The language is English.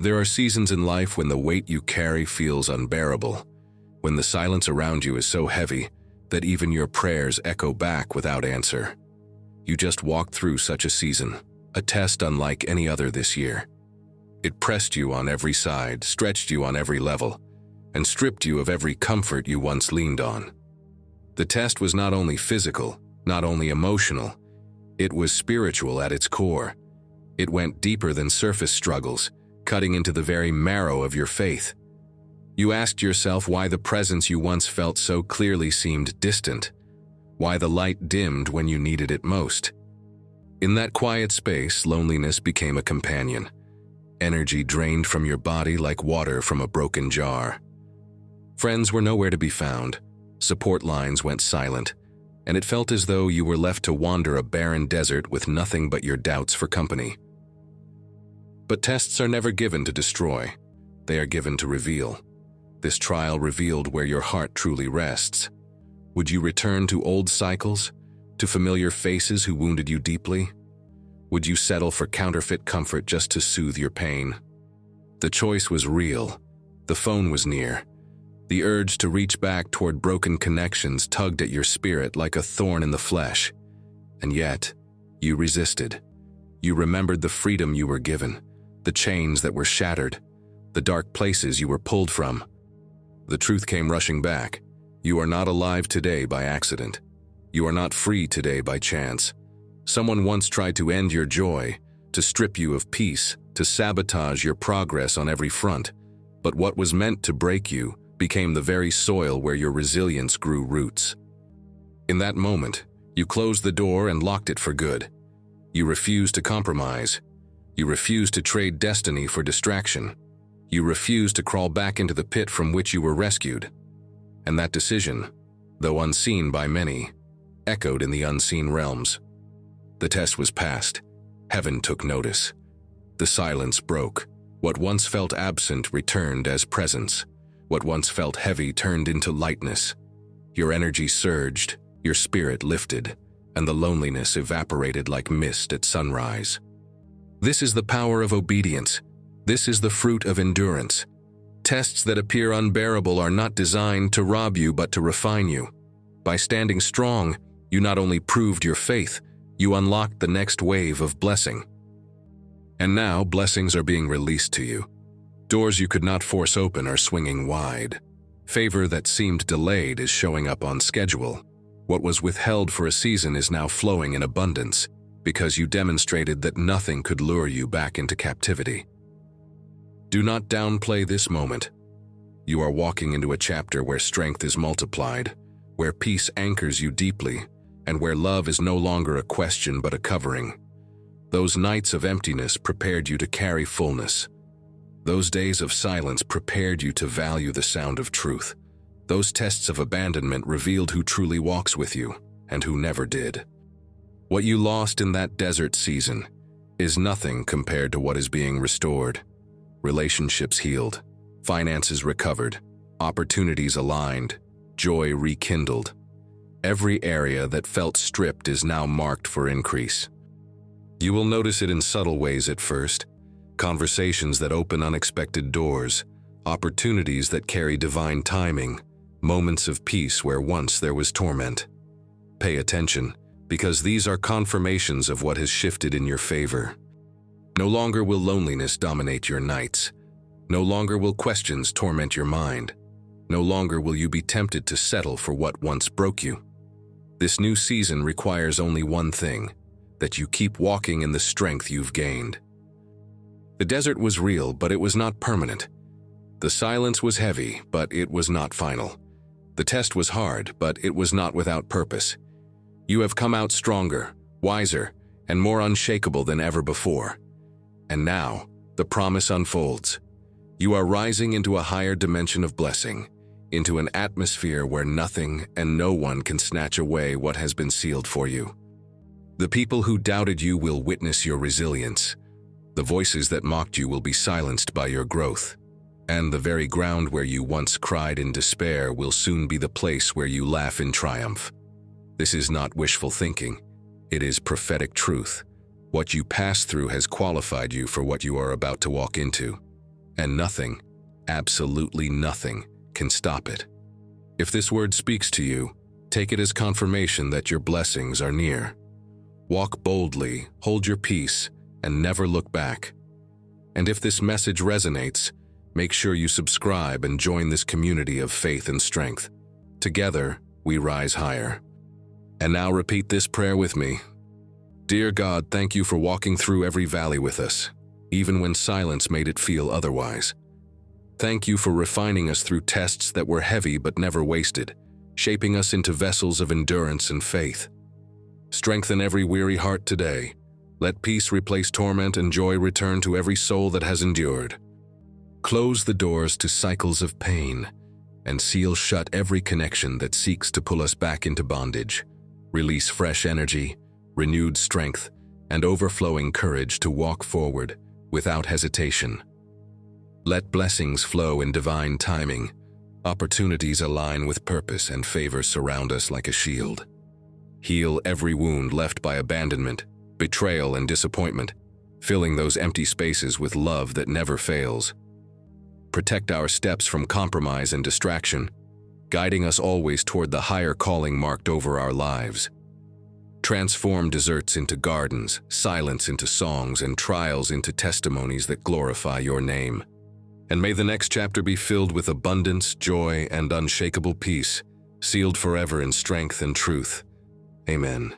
There are seasons in life when the weight you carry feels unbearable, when the silence around you is so heavy that even your prayers echo back without answer. You just walked through such a season, a test unlike any other this year. It pressed you on every side, stretched you on every level, and stripped you of every comfort you once leaned on. The test was not only physical, not only emotional, it was spiritual at its core. It went deeper than surface struggles, cutting into the very marrow of your faith. You asked yourself why the presence you once felt so clearly seemed distant, why the light dimmed when you needed it most. In that quiet space, loneliness became a companion. Energy drained from your body like water from a broken jar. Friends were nowhere to be found, support lines went silent, and it felt as though you were left to wander a barren desert with nothing but your doubts for company. But tests are never given to destroy, they are given to reveal. This trial revealed where your heart truly rests. Would you return to old cycles, to familiar faces who wounded you deeply? Would you settle for counterfeit comfort just to soothe your pain? The choice was real. The phone was near. The urge to reach back toward broken connections tugged at your spirit like a thorn in the flesh. And yet, you resisted. You remembered the freedom you were given, the chains that were shattered, the dark places you were pulled from. The truth came rushing back. You are not alive today by accident. You are not free today by chance. Someone once tried to end your joy, to strip you of peace, to sabotage your progress on every front. But what was meant to break you became the very soil where your resilience grew roots. In that moment, you closed the door and locked it for good. You refused to compromise. You refused to trade destiny for distraction. You refused to crawl back into the pit from which you were rescued. And that decision, though unseen by many, echoed in the unseen realms. The test was passed. Heaven took notice. The silence broke. What once felt absent returned as presence. What once felt heavy turned into lightness. Your energy surged, your spirit lifted, and the loneliness evaporated like mist at sunrise. This is the power of obedience. This is the fruit of endurance. Tests that appear unbearable are not designed to rob you but to refine you. By standing strong, you not only proved your faith, you unlocked the next wave of blessing. And now blessings are being released to you. Doors you could not force open are swinging wide. Favor that seemed delayed is showing up on schedule. What was withheld for a season is now flowing in abundance, because you demonstrated that nothing could lure you back into captivity. Do not downplay this moment. You are walking into a chapter where strength is multiplied, where peace anchors you deeply, and where love is no longer a question but a covering. Those nights of emptiness prepared you to carry fullness. Those days of silence prepared you to value the sound of truth. Those tests of abandonment revealed who truly walks with you and who never did. What you lost in that desert season is nothing compared to what is being restored. Relationships healed, finances recovered, opportunities aligned, joy rekindled. Every area that felt stripped is now marked for increase. You will notice it in subtle ways at first. Conversations that open unexpected doors, opportunities that carry divine timing, moments of peace where once there was torment. Pay attention, because these are confirmations of what has shifted in your favor. No longer will loneliness dominate your nights. No longer will questions torment your mind. No longer will you be tempted to settle for what once broke you. This new season requires only one thing, that you keep walking in the strength you've gained. The desert was real, but it was not permanent. The silence was heavy, but it was not final. The test was hard, but it was not without purpose. You have come out stronger, wiser, and more unshakable than ever before. And now, the promise unfolds. You are rising into a higher dimension of blessing, into an atmosphere where nothing and no one can snatch away what has been sealed for you. The people who doubted you will witness your resilience. The voices that mocked you will be silenced by your growth. And the very ground where you once cried in despair will soon be the place where you laugh in triumph. This is not wishful thinking. It is prophetic truth. What you passed through has qualified you for what you are about to walk into. and nothing, absolutely nothing, can stop it. If this word speaks to you, take it as confirmation that your blessings are near. Walk boldly, hold your peace, and never look back. And if this message resonates, make sure you subscribe and join this community of faith and strength. Together, we rise higher. And now repeat this prayer with me. Dear God, thank you for walking through every valley with us, even when silence made it feel otherwise. Thank you for refining us through tests that were heavy but never wasted, shaping us into vessels of endurance and faith. Strengthen every weary heart today. Let peace replace torment and joy return to every soul that has endured. Close the doors to cycles of pain and seal shut every connection that seeks to pull us back into bondage. Release fresh energy, renewed strength, and overflowing courage to walk forward without hesitation. Let blessings flow in divine timing. Opportunities align with purpose and favor surround us like a shield. Heal every wound left by abandonment, betrayal, and disappointment, filling those empty spaces with love that never fails. Protect our steps from compromise and distraction, guiding us always toward the higher calling marked over our lives. Transform deserts into gardens, silence into songs, and trials into testimonies that glorify your name. And may the next chapter be filled with abundance, joy, and unshakable peace, sealed forever in strength and truth. Amen.